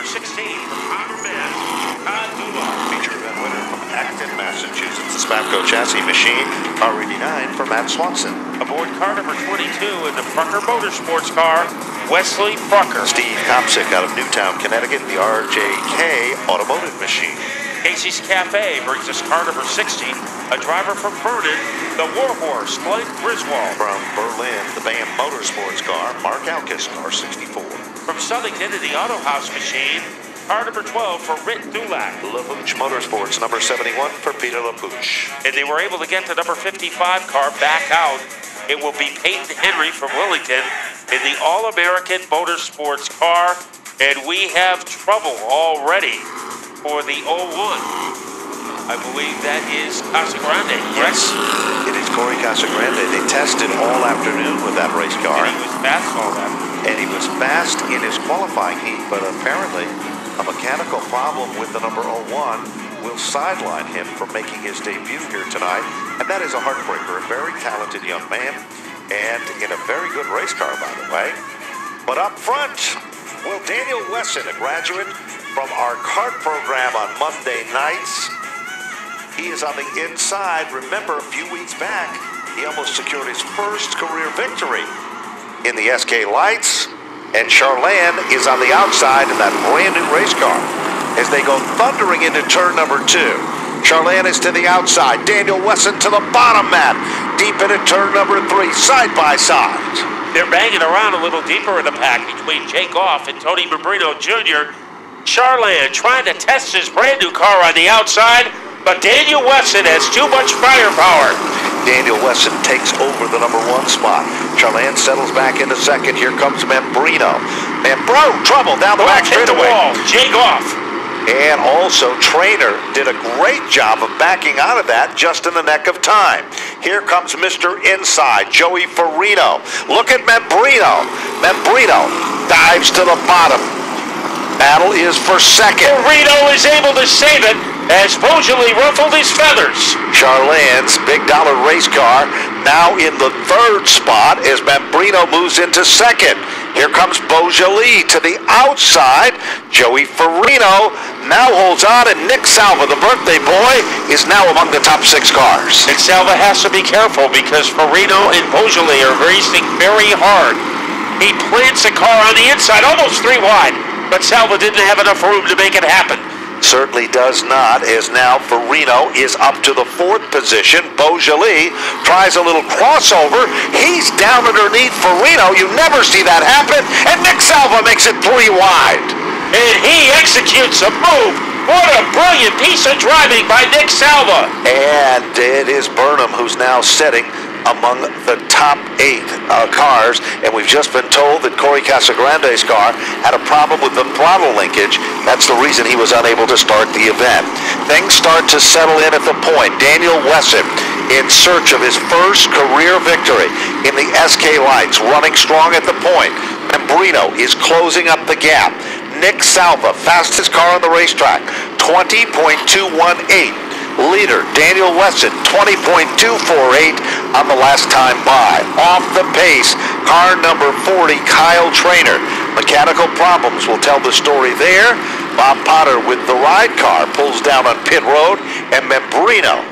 number 16 from Conner, Mass. Feature event winner from Acton, Massachusetts, the Spapco chassis machine, car 89 for Matt Swanson. Aboard car number 22 in the Prucker Motorsports car, Wesley Prucker. Steve Kopsick out of Newtown, Connecticut, the RJK Automotive machine. Casey's Cafe brings us car number 60, a driver from Vernon, the Warhorse, Glenn Griswold. From Berlin, the BAM Motorsports car, Mark Alkis, car 64. From Southington in the Auto House machine, car number 12 for Ritt Dulac. LaPooch Motorsports, number 71 for Peter LaPooch. And they were able to get the number 55 car back out. It will be Peyton Henry from Wellington in the All-American Motorsports car. And we have trouble already for the 01. I believe that is Casagrande, correct? Yes, it is Corey Casagrande. They tested all afternoon with that race car. And he was fast all afternoon. And he was fast in his qualifying heat, but apparently a mechanical problem with the number 01 will sideline him from making his debut here tonight. And that is a heartbreaker. A very talented young man and in a very good race car, by the way. But up front, well, Daniel Wesson, a graduate from our kart program on Monday nights. He is on the inside. Remember, a few weeks back, he almost secured his first career victory in the SK Lights. And Charlene is on the outside in that brand new race car as they go thundering into turn number 2. Charlene is to the outside. Daniel Wesson to the bottom mat. Deep into turn number 3, side by side. They're banging around a little deeper in the pack between Jake Off and Tony Membrino Jr. Charlene trying to test his brand new car on the outside, but Daniel Wesson has too much firepower. Daniel Wesson takes over the number 1 spot. Charlene settles back into second. Here comes Membrino. Trouble down the back hit the straightaway. wall. Jake Off. And also, Trainer did a great job of backing out of that just in the nick of time. Here comes Mr. Inside, Joey Farino. Look at Membrino. Membrino dives to the bottom. Battle is for second. Farino is able to save it as Beaujolais ruffled his feathers. Charlene's big dollar race car now in the 3rd spot as Membrino moves into second. Here comes Beaujolais to the outside. Joey Farino now holds on, and Nick Salva, the birthday boy, is now among the top 6 cars. Nick Salva has to be careful because Farino and Beaujolais are racing very hard. He plants a car on the inside, almost 3 wide, but Salva didn't have enough room to make it happen. Certainly does not, as now Farino is up to the 4th position. Beaujolais tries a little crossover. He's down underneath Farino. You never see that happen. And Nick Salva makes it 3 wide. And he executes a move. What a brilliant piece of driving by Nick Salva. And it is Burnham who's now setting among the top 8 cars, and we've just been told that Corey Casagrande's car had a problem with the throttle linkage. That's the reason he was unable to start the event. Things start to settle in at the point. Daniel Wesson in search of his first career victory in the SK Lights, running strong at the point. Membrino is closing up the gap. Nick Salva, fastest car on the racetrack, 20.218. Leader Daniel Wesson, 20.248 on the last time by. Off the pace, car number 40, Kyle Trainer. Mechanical problems will tell the story there. Bob Potter with the ride car pulls down on pit road, and Membrino,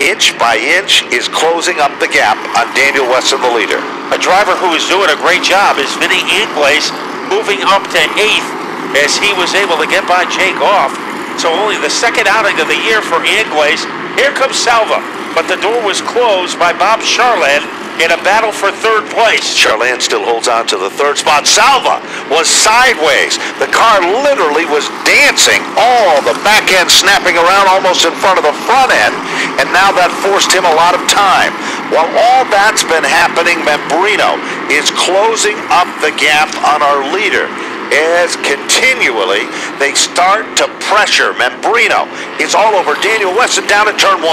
inch by inch, is closing up the gap on Daniel Wesson, the leader. A driver who is doing a great job is Vinny Inglace, moving up to 8th as he was able to get by Jake Off. So only the 2nd outing of the year for Inglace. Here comes Salva, but the door was closed by Bob Charlene in a battle for 3rd place. Charlene still holds on to the 3rd spot. Salva was sideways. The car literally was dancing. All the back end snapping around almost in front of the front end, and now that forced him a lot of time. While all that's been happening, Membrino is closing up the gap on our leader, as continually they start to pressure. Membrino is all over Daniel Wesson down at turn 1.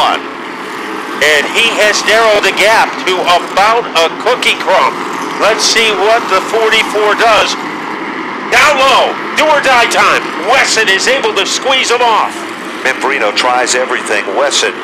And he has narrowed the gap to about a cookie crumb. Let's see what the 44 does. Down low, do or die time. Wesson is able to squeeze him off. Membrino tries everything. Wesson,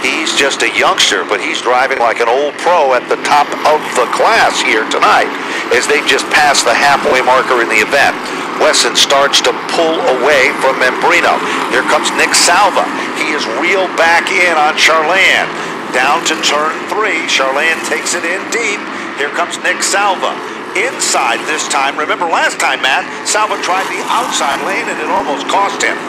he's just a youngster, but he's driving like an old pro at the top of the class here tonight as they just passed the halfway marker in the event. Wesson starts to pull away from Membrino. Here comes Nick Salva. He is reeled back in on Charland. Down to turn 3. Charland takes it in deep. Here comes Nick Salva. Inside this time. Remember last time, Matt, Salva tried the outside lane and it almost cost him.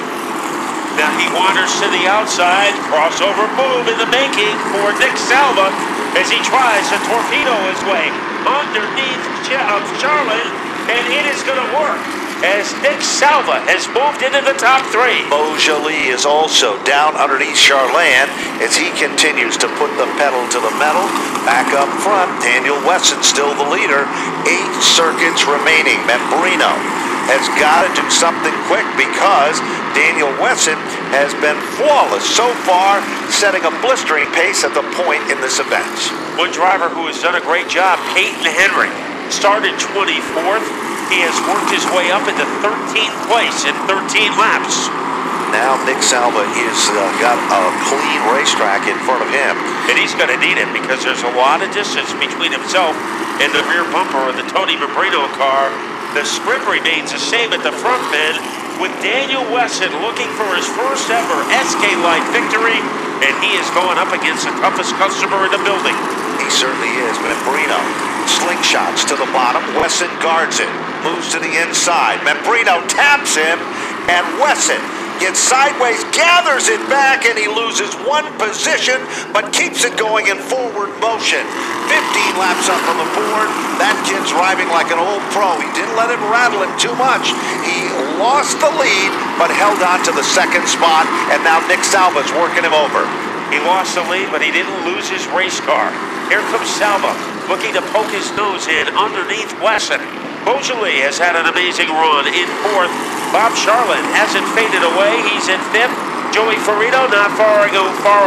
Now he wanders to the outside. Crossover move in the making for Nick Salva as he tries to torpedo his way underneath of Charlotte, and it is going to work as Nick Salva has moved into the top 3. Beaujolais is also down underneath Charland as he continues to put the pedal to the metal. Back up front, Daniel Wesson still the leader. 8 circuits remaining. Membrino has got to do something quick because Daniel Wesson has been flawless so far, setting a blistering pace at the point in this event. One driver who has done a great job, Peyton Henry, started 24th. He has worked his way up into 13th place in 13 laps. Now Nick Salva is got a clean racetrack in front of him. And he's going to need it because there's a lot of distance between himself and the rear bumper of the Tony Membrino car. The sprint remains the same at the front men, with Daniel Wesson looking for his first ever SK Light victory, and he is going up against the toughest customer in the building. He certainly is. Membrino slingshots to the bottom. Wesson guards it, moves to the inside. Membrino taps him, and Wesson gets sideways, gathers it back, and he loses 1 position, but keeps it going in forward motion. 15 laps up on the board. That kid's driving like an old pro. He didn't let him rattle him too much. He lost the lead, but held on to the 2nd spot, and now Nick Salva's working him over. He lost the lead, but he didn't lose his race car. Here comes Salva, looking to poke his nose in underneath Wesson. Beaujolais has had an amazing run in 4th. Bob Charland hasn't faded away. He's in 5th. Joey Farito not far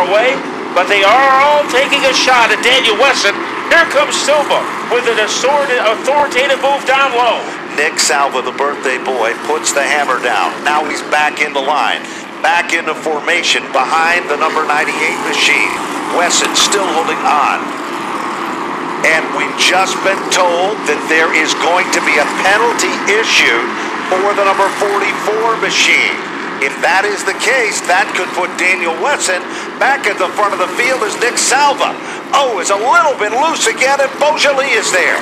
away, but they are all taking a shot at Daniel Wesson. Here comes Silva with an authoritative move down low. Nick Salva, the birthday boy, puts the hammer down. Now he's back in the line, back into formation behind the number 98 machine. Wesson still holding on. And we've just been told that there is going to be a penalty issued for the number 44 machine. If that is the case, that could put Daniel Wesson back at the front of the field as Nick Salva. Oh, is a little bit loose again, and Beaujolais is there.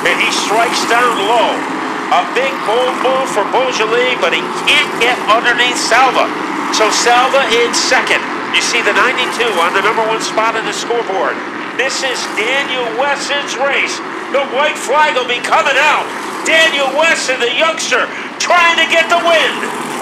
And he strikes down low. A big bold move for Beaujolais, but he can't get underneath Salva. So Salva in 2nd. You see the 92 on the number 1 spot on the scoreboard. This is Daniel Wesson's race. The white flag will be coming out. Daniel Wesson, the youngster, trying to get the win.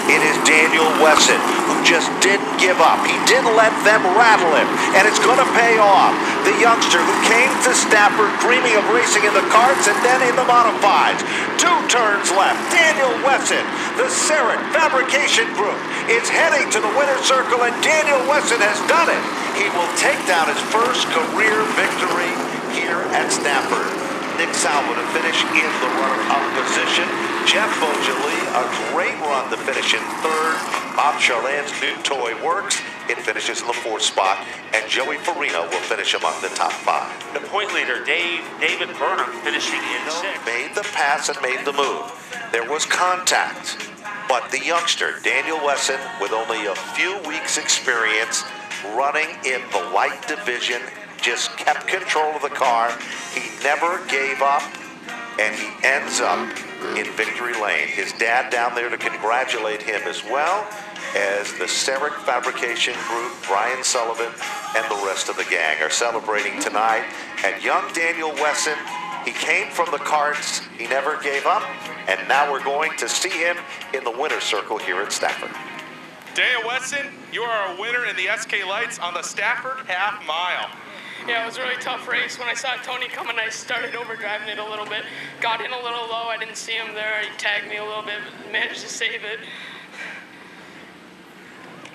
It is Daniel Wesson who just didn't give up. He didn't let them rattle him, and it's going to pay off. The youngster who came to Stafford dreaming of racing in the karts and then in the modifieds. 2 turns left. Daniel Wesson, the Sarek Fabrication Group, is heading to the winner's circle, and Daniel Wesson has done it. He will take down his first career victory here at Stafford. Nick Salva to finish in the runner-up position. Jeff Beaujolais, a great run to finish in 3rd. Bob Charland's new toy works. It finishes in the 4th spot. And Joey Farito will finish among the top 5. The point leader, David Burnham, finishing in 6th. Made the pass and made the move. There was contact. But the youngster, Daniel Wesson, with only a few weeks' experience running in the light division, just kept control of the car. He never gave up, and he ends up in victory lane. His dad down there to congratulate him, as well as the Sarek Fabrication Group, Brian Sullivan, and the rest of the gang are celebrating tonight. And young Daniel Wesson, he came from the karts, he never gave up, and now we're going to see him in the winner's circle here at Stafford. Daniel Wesson, you are a winner in the SK Lights on the Stafford half mile. Yeah, it was a really tough race. When I saw Tony coming, I started overdriving it a little bit. Got in a little low. I didn't see him there. He tagged me a little bit, but managed to save it.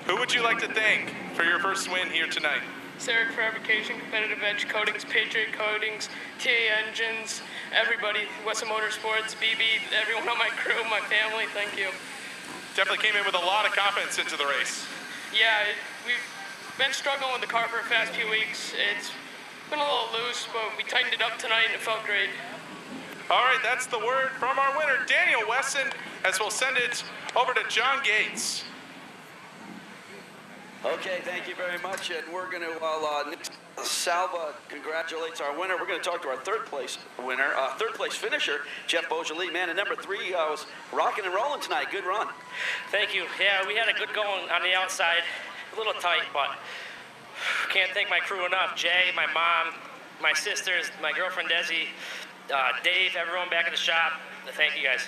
Who would you like to thank for your first win here tonight? Sarek Fabrication, Competitive Edge Coatings, Patriot Coatings, TA Engines, everybody, Wesson Motorsports, BB, everyone on my crew, my family, thank you. Definitely came in with a lot of confidence into the race. Yeah, we've been struggling with the car for the past few weeks. It's been a little loose, but we tightened it up tonight and it felt great. All right, that's the word from our winner, Daniel Wesson, as we'll send it over to John Gates. Okay, thank you very much. And we're going to, while Nick Salva congratulates our winner, we're going to talk to our third place winner, third place finisher, Jeff Beaujolais. Man, in number 3 was rocking and rolling tonight. Good run. Thank you. Yeah, we had a good going on the outside. A little tight, but can't thank my crew enough. Jay, my mom, my sisters, my girlfriend Desi, Dave, everyone back at the shop. Thank you guys.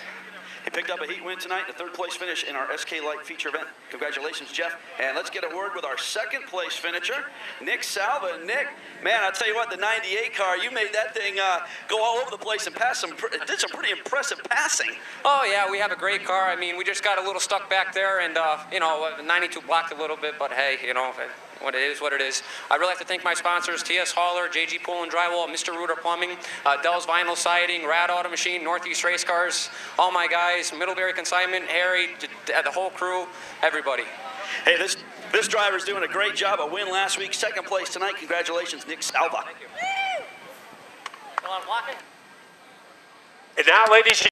He picked up a heat win tonight, the third place finish in our SK Light feature event. Congratulations, Jeff. And let's get a word with our second place finisher, Nick Salva. Nick, man, I'll tell you what, the 98 car, you made that thing go all over the place and did some pretty impressive passing. Oh, yeah, we have a great car. I mean, we just got a little stuck back there, and, you know, 92 blocked a little bit, but hey, you know, what it is, what it is. I'd really like to thank my sponsors, TS Hauler, JG Pool and Drywall, Mr. Rooter Plumbing, Dell's Vinyl Siding, Rad Auto Machine, Northeast Race Cars, all my guys, Middlebury Consignment, Harry, the whole crew, everybody. Hey, this driver's doing a great job. A win last week, second place tonight. Congratulations, Nick Salva. Thank you. Go on, walking. And now, ladies and